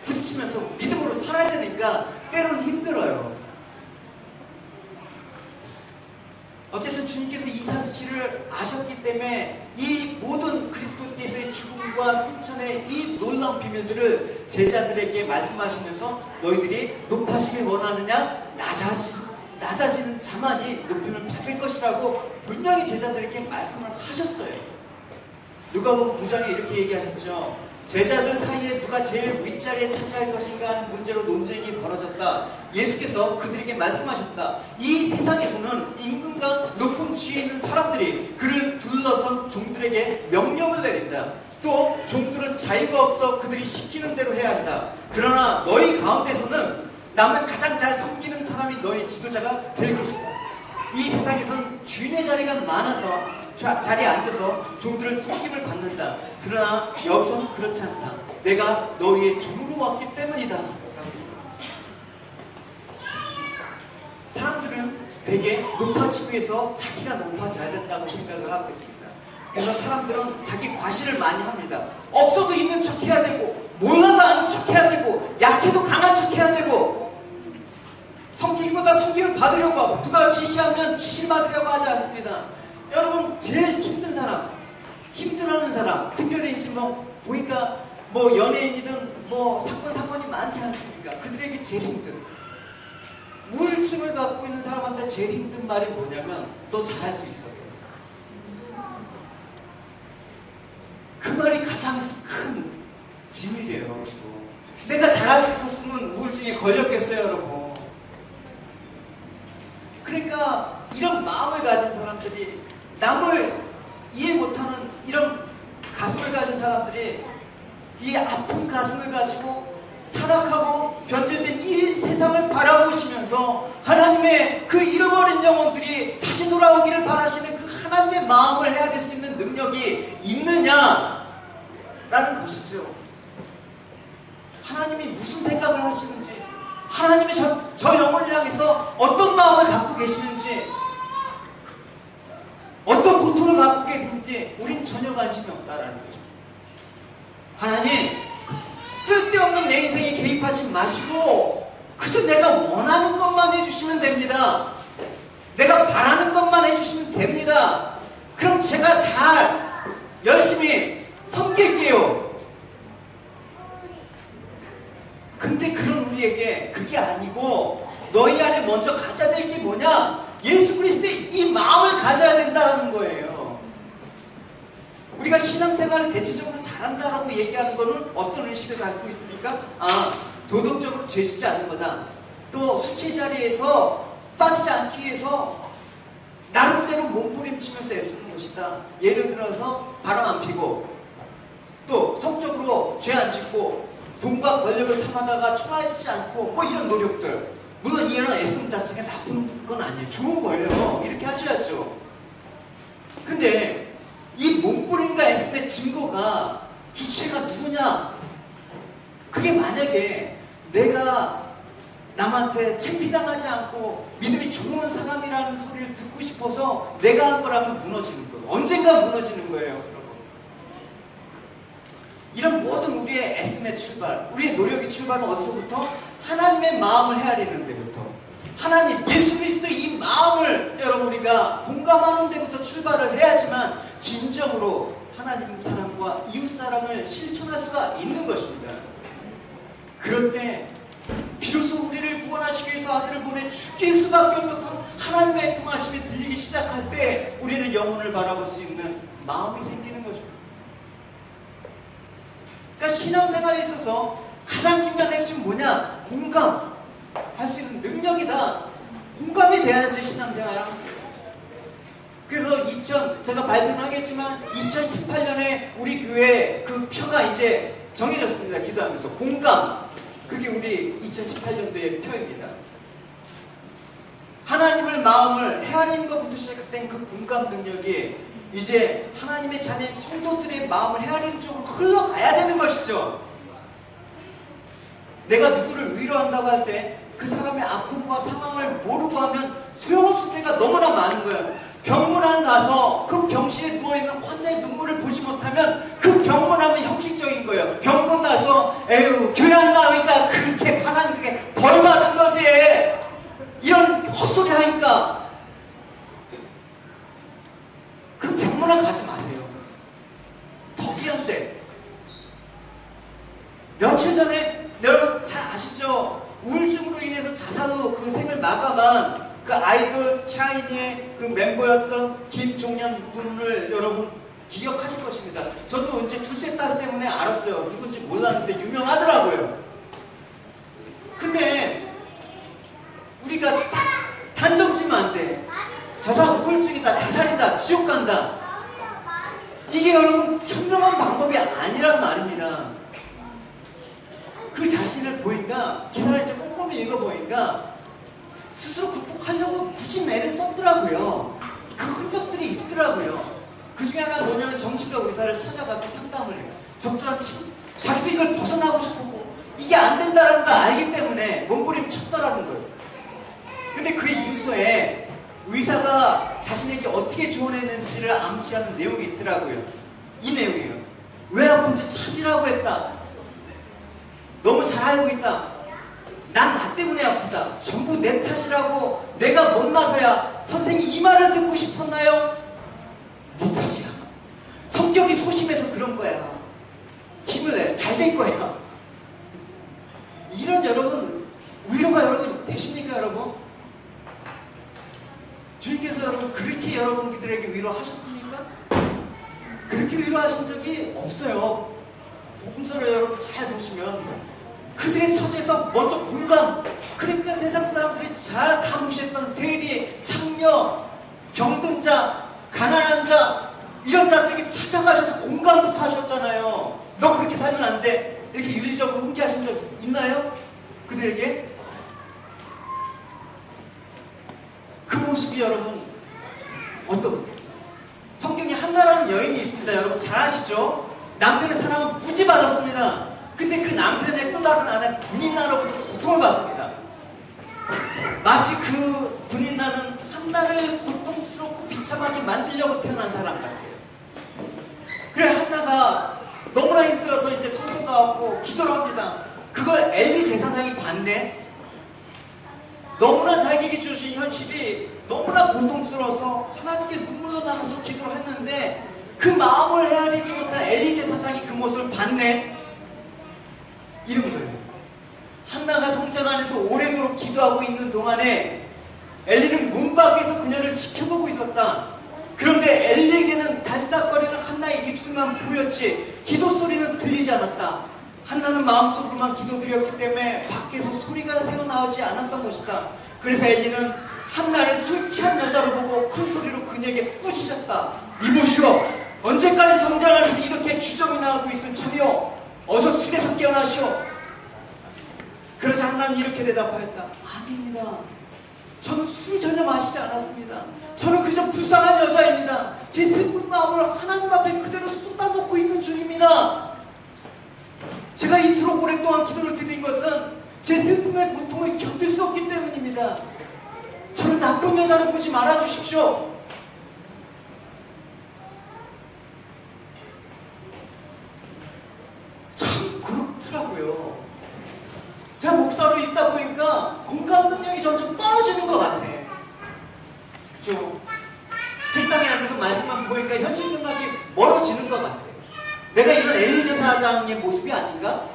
부딪히면서 믿음으로 살아야 되니까 때로는 힘들어요. 어쨌든 주님께서 이 사실을 아셨기 때문에 이 모든 그리스도께서의 죽음과 승천의 이 놀라운 비밀들을 제자들에게 말씀하시면서 너희들이 높아지길 원하느냐? 낮아지는 자만이 높임을 받을 것이라고 분명히 제자들에게 말씀을 하셨어요. 누가복음 9장에 이렇게 얘기하셨죠. 제자들 사이에 누가 제일 윗자리에 차지할 것인가 하는 문제로 논쟁이 벌어졌다. 예수께서 그들에게 말씀하셨다. 이 세상에서는 임금과 높은 지위에 있는 사람들이 그를 둘러선 종들에게 명령을 내린다. 또 종들은 자유가 없어 그들이 시키는 대로 해야 한다. 그러나 너희 가운데서는 남을 가장 잘 섬기는 사람이 너희 지도자가 될 것이다. 이 세상에선 주인의 자리가 많아서 자리에 앉아서 종들을 섬김을 받는다. 그러나 여기서는 그렇지 않다. 내가 너희의 종으로 왔기 때문이다. 사람들은 되게 높아지기 위해서 자기가 높아져야 된다고 생각을 하고 있습니다. 그래서 사람들은 자기 과시를 많이 합니다. 없어도 있는 척 해야 되고, 몰라도 아는 척 해야 되고, 약해도 강한 척 해야 되고, 섬기기보다 섬김을 받으려고 하고, 누가 지시하면 지시를 받으려고 하지 않습니다. 여러분, 제일 힘든 사람, 힘들어하는 사람, 특별히 이제 보니까 연예인이든 사건이 많지 않습니까? 그들에게 제일 힘든, 우울증을 갖고 있는 사람한테 제일 힘든 말이 뭐냐면, 너 잘할 수 있어. 그 말이 가장 큰 짐이래요. 내가 잘할 수 있었으면 우울증에 걸렸겠어요, 여러분. 그러니까 이런 마음을 가진 사람들이, 남을 이해 못하는 이런 가슴을 가진 사람들이 이 아픈 가슴을 가지고 타락하고 변질된 이 세상을 바라보시면서 하나님의 그 잃어버린 영혼들이 다시 돌아오기를 바라시는 그 하나님의 마음을 헤아릴 수 있는 능력이 있느냐라는 것이죠. 하나님이 무슨 생각을 하시는지, 하나님이 저 영혼을 향해서 어떤 마음을 갖고 계시는지, 어떤 고통을 갖고 계시는지 우린 전혀 관심이 없다라는 거죠. 하나님, 쓸데없는 내 인생에 개입하지 마시고 그저 내가 원하는 것만 해주시면 됩니다. 내가 바라는 것만 해주시면 됩니다. 그럼 제가 잘 열심히 섬길게요. 근데 그런 우리에게 그게 아니고, 너희 안에 먼저 가져야 될 게 뭐냐? 예수 그리스도의 이 마음을 가져야 된다는 거예요. 우리가 신앙생활을 대체적으로 잘한다라고 얘기하는 거는 어떤 의식을 갖고 있습니까? 도덕적으로 죄짓지 않는 거다. 또 수치 자리에서 빠지지 않기 위해서 나름대로 몸부림치면서 애쓰는 것이다. 예를 들어서 바람 안 피고, 또 성적으로 죄 안 짓고, 돈과 권력을 탐하다가 초라해지지 않고, 이런 노력들. 물론 이런 애씀 자체가 나쁜 건 아니에요. 좋은 거예요. 이렇게 하셔야죠. 근데 이 몸부림과 애씀의 증거가, 주체가 누구냐? 그게 만약에 내가 남한테 창피당하지 않고 믿음이 좋은 사람이라는 소리를 듣고 싶어서 내가 한 거라면 무너지는 거예요. 언젠가 무너지는 거예요, 여러분. 이런 모든 우리의 애씀의 출발, 우리의 노력의 출발은 어디서부터? 하나님의 마음을 헤아리는 데부터, 하나님, 예수 그리스도의 이 마음을 여러분 우리가 공감하는 데부터 출발을 해야지만 진정으로 하나님 사랑과 이웃 사랑을 실천할 수가 있는 것입니다. 그럴 때 비로소 우리를 구원하시기 위해서 아들을 보내 죽일 수밖에 없었던 하나님의 통하심이 들리기 시작할 때 우리는 영혼을 바라볼 수 있는 마음이 생기는 것입니다. 그러니까 신앙생활에 있어서 가장 중요한 핵심은 뭐냐? 공감할 수 있는 능력이다. 공감이 돼야지 신앙생활. 그래서 제가 발표는 하겠지만 2018년에 우리 교회 그 표가 이제 정해졌습니다. 기도하면서 공감, 그게 우리 2018년도의 표입니다. 하나님을 마음을 헤아리는 것부터 시작된 그 공감 능력이 이제 하나님의 자녀 성도들의 마음을 헤아리는 쪽으로 흘러가야 되는 것이죠. 내가 누구를 위로한다고 할 때 그 사람의 아픔과 상황을 모르고 하면 소용없을 때가 너무나 많은 거예요. 병문안 가서 그 병실에 누워있는 환자의 눈물을 보지 못하면 그 병문안은 형식적인 거예요. 병문 가서 에휴 교회 안 나오니까 그렇게 하나님 그게 벌 받은 거지, 이런 헛소리 하니까. 그 병문안 가지 마세요. 덕이한데. 며칠 전에 여러분 잘 아시죠? 우울증으로 인해서 자살로 그 생을 마감한 그 아이돌 샤이니의 그 멤버였던 김종현 군을 여러분 기억하실 것입니다. 저도 이제 둘째 딸 때문에 알았어요. 알았어요. 누군지 몰랐는데 유명하더라고요. 근데 우리가 딱 단정 지면 안 돼. 저 사람 우울증이다, 자살이다, 지옥 간다. 이게 여러분 현명한 방법이 아니란 말입니다. 그 자신을 보니까 기사를 이제 꼼꼼히 읽어보니까 스스로 극복하려고 굳이 애를 썼더라고요. 그 흔적들이 있더라고요. 그 중에 하나가 뭐냐면 정신과 의사를 찾아가서 상담을 해요. 적절한 자기도 이걸 벗어나고 싶고 이게 안 된다는 걸 알기 때문에 몸부림 쳤더라는 거예요. 근데 그의 유서에 의사가 자신에게 어떻게 조언했는지를 암시하는 내용이 있더라고요. 이 내용이에요. 왜 아픈지 찾으라고 했다. 너무 잘 알고 있다. 난 나 때문에 아프다. 전부 내 탓이라고. 내가 못나서야. 선생님 이 말을 듣고 싶었나요? 네 탓이야. 성격이 소심해서 그런 거야. 힘을 내. 잘 될 거야. 이런 여러분 위로가 여러분 되십니까 여러분? 주님께서 여러분 그렇게 여러분들에게 위로하셨습니까? 그렇게 위로하신 적이 없어요. 복음서를 여러분 잘 보시면 그들의 처지에서 먼저 공감. 그러니까 세상 사람들이 잘 다 무시했던 세리, 창녀, 병든 자, 가난한 자 이런 자들에게 찾아가셔서 공감부터 하셨잖아요. 너 그렇게 살면 안 돼. 이렇게 윤리적으로 훈계하신 적 있나요? 그들에게? 그 모습이 여러분 어떤 성경에 한나라는 여인이 있습니다. 여러분 잘 아시죠? 남편의 사랑을 무지 받았습니다. 근데 그 남편의 또 다른 아내 분인나로부터 고통을 받습니다. 마치 그 분인나는 한나를 고통스럽고 비참하게 만들려고 태어난 사람 같아요. 그래 한나가 너무나 힘들어서 이제 성조가 왔고 기도를 합니다. 그걸 엘리 제사장이 봤네. 너무나 자기에게 주신 현실이 너무나 고통스러워서 하나님께 눈물로 나가서 기도를 했는데 그 마음을 헤아리지 못한 엘리 제사장이 그 모습을 봤네. 이런 거예요. 한나가 성전 안에서 오래도록 기도하고 있는 동안에 엘리는 문 밖에서 그녀를 지켜보고 있었다. 그런데 엘리에게는 달싹거리는 한나의 입술만 보였지 기도 소리는 들리지 않았다. 한나는 마음속으로만 기도드렸기 때문에 밖에서 소리가 새어나오지 않았던 것이다. 그래서 엘리는 한나를 술 취한 여자로 보고 큰 소리로 그녀에게 꾸짖었다. 이보시오, 언제까지 성전 안에서 이렇게 주정이나 하고 있을 참이오. 어서 술에서 깨어나시오. 그러자 한나는 이렇게 대답하였다. 아닙니다. 저는 술 전혀 마시지 않았습니다. 저는 그저 불쌍한 여자입니다. 제 슬픈 마음을 하나님 앞에 그대로 쏟아놓고 있는 중입니다. 제가 이토록 오랫동안 기도를 드린 것은 제 슬픔의 고통을 견딜 수 없기 때문입니다. 저를 나쁜 여자로 보지 말아주십시오. 참 그렇더라고요. 제가 목사로 있다 보니까 공감 능력이 점점 떨어지는 것 같아. 그죠? 책상에 앉아서 말씀만 보니까 현실 능력이 멀어지는 것 같아. 내가 이런 엘리제 사장의 모습이 아닌가?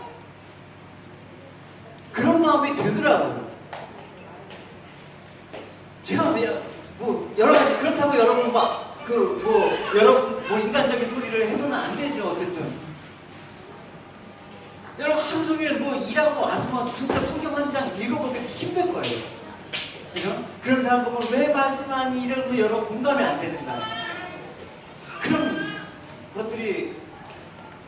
그런 마음이 들더라고요. 제가 여러 가지 그렇다고 여러분 여러분 인간적인 소리를 해서는 안 되죠. 어쨌든 여러분 하루 종일 일하고 와서 진짜 성경 한 장 읽어보기도 힘들 거예요. 그죠? 그런 사람 보면 왜 말씀하니 이러고 여러분 공감이 안 되는가? 그런 것들이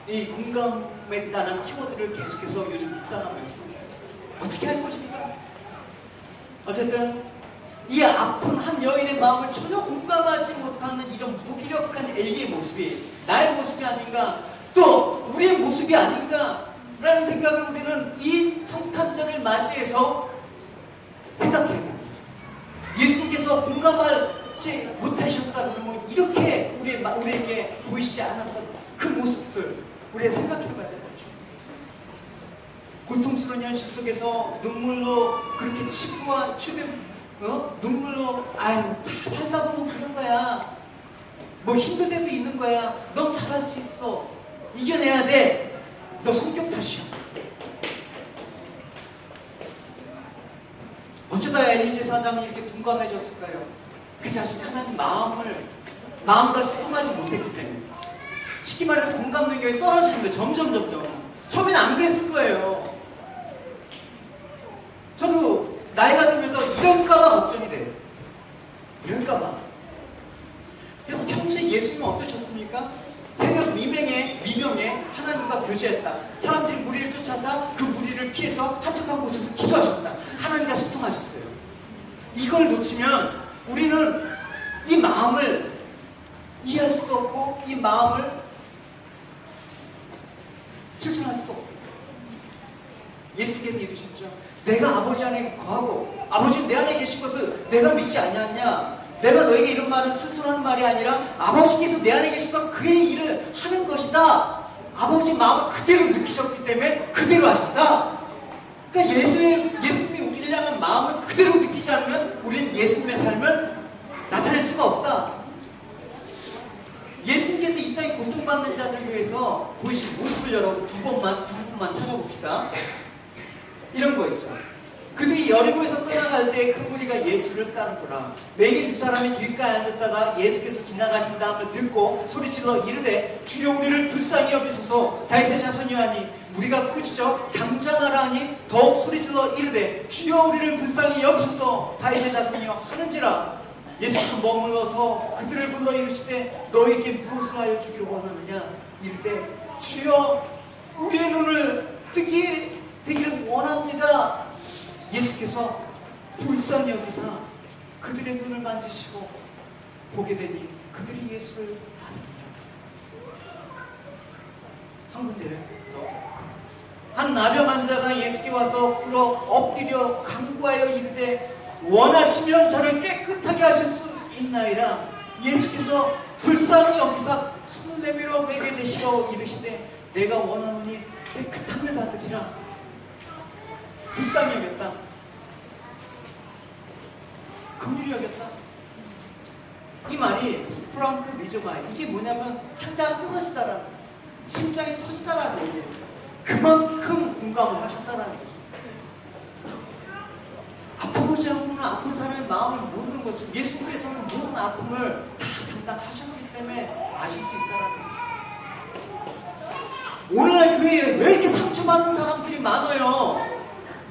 이 공감에 관한 키워드를 계속해서 요즘 묵상하면서 어떻게 할 것인가? 어쨌든 이 아픈 한 여인의 마음을 전혀 공감하지 못하는 이런 무기력한 엘리의 모습이 나의 모습이 아닌가, 또 우리의 모습이 아닌가 라는 생각을 우리는 이 성탄절을 맞이해서 생각해야 되는 거죠. 예수님께서 공감하지 못하셨다 그러면 이렇게 우리에게 보이지 않았던 그 모습들 우리가 생각해 봐야 되는 거죠. 고통스러운 현실 속에서 눈물로 그렇게 치부와 눈물로 다 살다 보면 그런 거야. 힘들 때도 있는 거야. 넌 잘할 수 있어. 이겨내야 돼. 너 성격 탓이야. 어쩌다 엘리 제사장이 이렇게 둔감해졌을까요? 그 자신이 하나님 마음과 소통하지 못했기 때문에. 쉽게 말해서 공감 능력이 떨어지는 거예요. 점점. 처음에는 안 그랬을 거예요. 저도 나이가 들면서 이럴까봐 걱정이 돼요. 이럴까봐. 그래서 평소에 예수님은 어떠셨습니까? 새벽 미명에 하나님과 교제했다. 사람들이 무리를 쫓아서 그 무리를 피해서 한적한 곳에서 기도하셨다. 하나님과 소통하셨어요. 이걸 놓치면 우리는 이 마음을 이해할 수도 없고 이 마음을 실천할 수도 없고, 예수님께서 이르셨죠. 내가 아버지 안에 거하고 아버지는 내 안에 계신 것을 내가 믿지 아니하냐. 내가 너에게 이런 말은 스스로 하는 말이 아니라 아버지께서 내 안에 계셔서 그의 일을 하는 것이다. 아버지 마음을 그대로 느끼셨기 때문에 그대로 하셨다. 그러니까 예수님이 우리를 향한 마음을 그대로 느끼지 않으면 우리는 예수님의 삶을 나타낼 수가 없다. 예수님께서 이 땅에 고통받는 자들을 위해서 보이신 모습을 여러분 두 분만 찾아봅시다. 이런 거 있죠. 그들이 여리고에서 떠나갈 때 그 무리가 예수를 따르더라. 매일 두 사람이 길가에 앉았다가 예수께서 지나가신 다음을 듣고 소리질러 이르되 주여 우리를 불쌍히 여기소서. 다윗의 자손이하니 무리가 꾸짖어 잠잠하라 하니 더욱 소리질러 이르되 주여 우리를 불쌍히 여기소서. 다윗의 자손이여 하는지라. 예수께서 머물러서 그들을 불러 이르시되 너에게 무엇을 하여 주기를 원하느냐. 이르되 주여 우리의 눈을 뜨게 되기를 원합니다. 예수께서 불쌍히 여기사 그들의 눈을 만지시고 보게 되니 그들이 예수를 따르니라. 한 군데에서 한 나병 환자가 예수께 와서 꿇어 엎드려 간구하여 이르되 원하시면 저를 깨끗하게 하실 수 있나이다. 예수께서 불쌍히 여기사 손을 내밀어 내게 대시고 이르시되 내가 원하노니 깨끗함을 받으리라. 불쌍히 여겼다. 긍휼히 여겼다. 이 말이 스프랑크 미조마, 이게 뭐냐면 창자가 끊어지다라는, 심장이 터지다라는 얘기예요. 그만큼 공감을 하셨다라는 거죠. 아파보지 않고는 아픈 사람의 마음을 모르는 거죠. 예수님께서는 모든 아픔을 다 담당하셨기 때문에 아실 수 있다라는 거죠. 오늘날 교회에 왜 이렇게 상처받은 사람들이 많아요?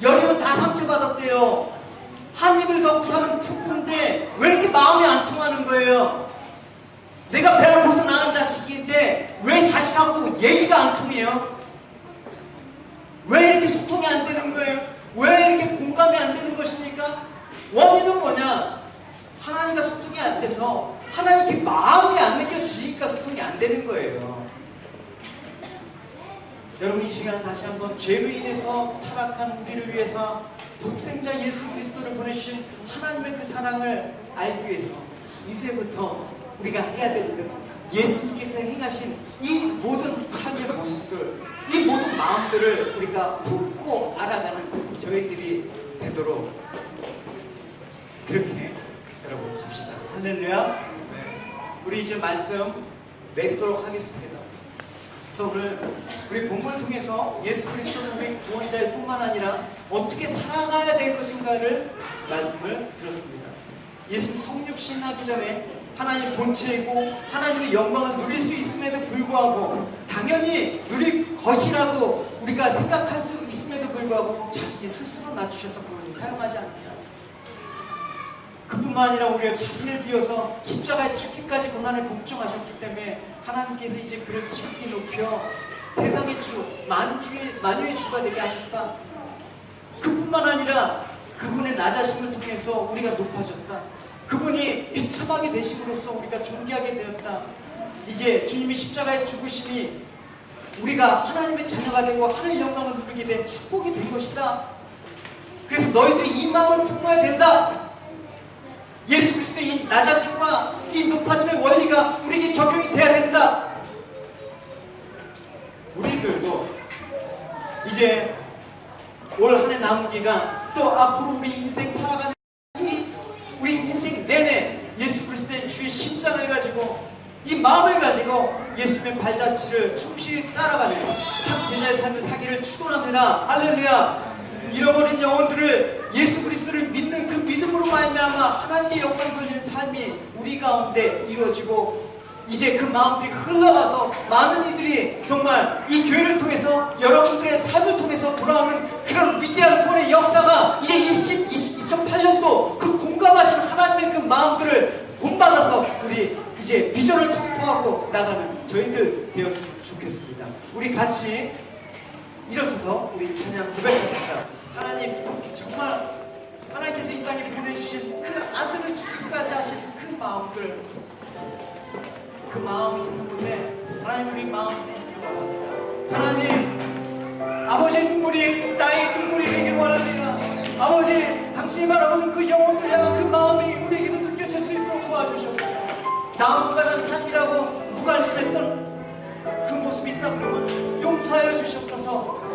여러분 다 상처받았대요. 한 입을 더 못하는 부부인데 왜 이렇게 마음이 안 통하는 거예요? 내가 배를 벗어나간 자식인데 왜 자식하고 얘기가 안 통해요? 왜 이렇게 소통이 안 되는 거예요? 왜 이렇게 공감이 안 되는 것입니까? 원인은 뭐냐? 하나님과 소통이 안 돼서 하나님께 마음이 안 느껴지니까 소통이 안 되는 거예요. 여러분 이 시간 다시 한번 죄로 인해서 타락한 우리를 위해서 독생자 예수 그리스도를 보내주신 하나님의 그 사랑을 알기 위해서 이제부터 우리가 해야 될 일은 예수님께서 행하신 이 모든 삶의 모습들, 이 모든 마음들을 우리가 품고 알아가는 저희들이 되도록 그렇게 여러분 합시다. 할렐루야. 우리 이제 말씀 맺도록 하겠습니다. 그래서 오늘 우리 본문을 통해서 예수 그리스도는 우리 구원자일 뿐만 아니라 어떻게 살아가야 될 것인가를 말씀을 들었습니다. 예수님 성육신 하기 전에 하나님 본체이고 하나님의 영광을 누릴 수 있음에도 불구하고, 당연히 누릴 것이라고 우리가 생각할 수 있음에도 불구하고 자신이 스스로 낮추셔서 그것을 사용하지 않는다. 그뿐만 아니라 오히려 자신을 비워서 십자가에 죽기까지 고난에 복종하셨기 때문에 하나님께서 이제 그를 지극히 높여 세상의 주, 만유의 주가 되게 하셨다. 그뿐만 아니라 그분의 낮아심을 통해서 우리가 높아졌다. 그분이 비참하게 되심으로써 우리가 존귀하게 되었다. 이제 주님이 십자가에 죽으심이 우리가 하나님의 자녀가 되고 하늘 영광을 누리게 된 축복이 된 것이다. 그래서 너희들이 이 마음을 품어야 된다. 예수 그리스도의 이 낮아짐과 이 높아짐의 원리가 우리에게 적용이 돼야 된다. 우리들도 이제 올 한 해 남은 기간, 또 앞으로 우리 인생 살아가는 우리 인생 내내 예수 그리스도의 주의 심장을 가지고 이 마음을 가지고 예수님의 발자취를 충실히 따라가는 참 제자의 삶을 사기를 축원합니다. 할렐루야. 잃어버린 영혼들을 예수 그리스도를 믿는 그 믿음으로 말미암아 하나님께 영광 돌리는 삶이 우리 가운데 이루어지고 이제 그 마음들이 흘러가서 많은 이들이 정말 이 교회를 통해서 여러분들의 삶을 통해서 돌아오는 그런 위대한 구원의 역사가 이제 2008년도 그 공감하신 하나님의 그 마음들을 본받아서 우리 이제 비전을 선포하고 나가는 저희들 되었으면 좋겠습니다. 우리 같이 일어서서 우리 찬양 고백합시다. 하나님, 정말 하나님께서 이 땅에 보내주신 그 아들을 주기까지 하신 그 마음들, 그 마음이 있는 곳에 하나님 우리 마음이 되기를 원합니다. 하나님, 아버지의 눈물이 나의 눈물이 되기를 원합니다. 아버지, 당신이 바라보는 그 영혼들 향한 그 마음이 우리에게도 느껴질 수 있도록 도와주셨습니다. 나무가는 삶이라고 무관심했던 그 모습이 있다 그러면 용서하여 주시옵소서.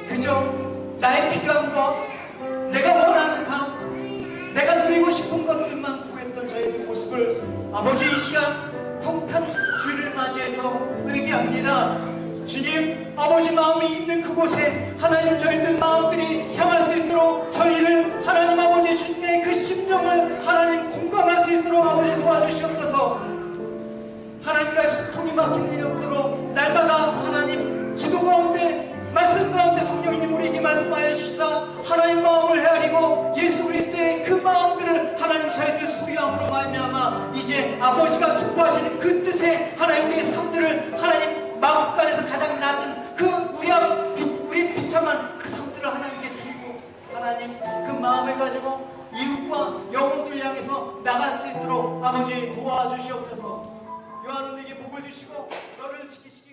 그저 나의 필요한 아버지 이 시간 성탄 주일을 맞이해서 회개합니다. 주님, 아버지 마음이 있는 그곳에 하나님 저희들 마음들이 향할 수 있도록 저희를 하나님 아버지 주님의 그 심령을 하나님 공감할 수 있도록 아버지 도와주시옵소서. 하나님과의 소통이 막히는 일이 없도록 날마다 하나님 기도 가운데 말씀 가운데 성령님 우리에게 말씀하여 주시사 하나님 마음을 헤아리고 예수 그리스도의 그 마음들을 하나님 저희들 소유함으로 말미암아 이제 아버지가 기뻐하시는 그 뜻에 하나님 우리의 삶들을 하나님 마음간에서 가장 낮은 그 우리 비참한 그 삶들을 하나님께 드리고 하나님 그 마음을 가지고 이웃과 영혼들 향해서 나갈 수 있도록 아버지 도와주시옵소서. 요한은 내게 복을 주시고 너를 지키시고